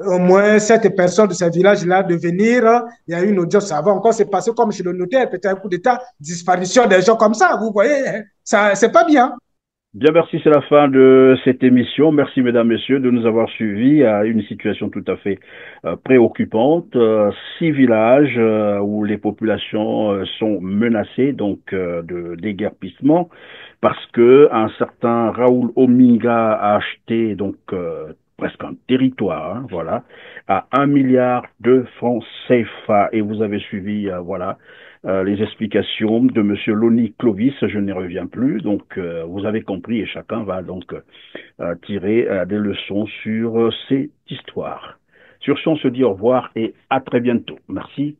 au moins 7 personnes de ce village-là de venir. Il y a eu une audience. Ça va encore se passer comme chez le notaire, peut-être un coup d'État, disparition des gens comme ça. Vous voyez, hein, ça, c'est pas bien. Bien, merci, c'est la fin de cette émission. Merci, mesdames, messieurs, de nous avoir suivis à une situation tout à fait préoccupante. 6 villages où les populations sont menacées donc de déguerpissement parce que un certain Raoul Ominga a acheté donc presque un territoire, hein, voilà, à 1 milliard de francs CFA. Et vous avez suivi, voilà, les explications de Monsieur Loni Clovis, je n'y reviens plus. Donc, vous avez compris et chacun va donc tirer des leçons sur cette histoire. Sur ce, on se dit au revoir et à très bientôt. Merci.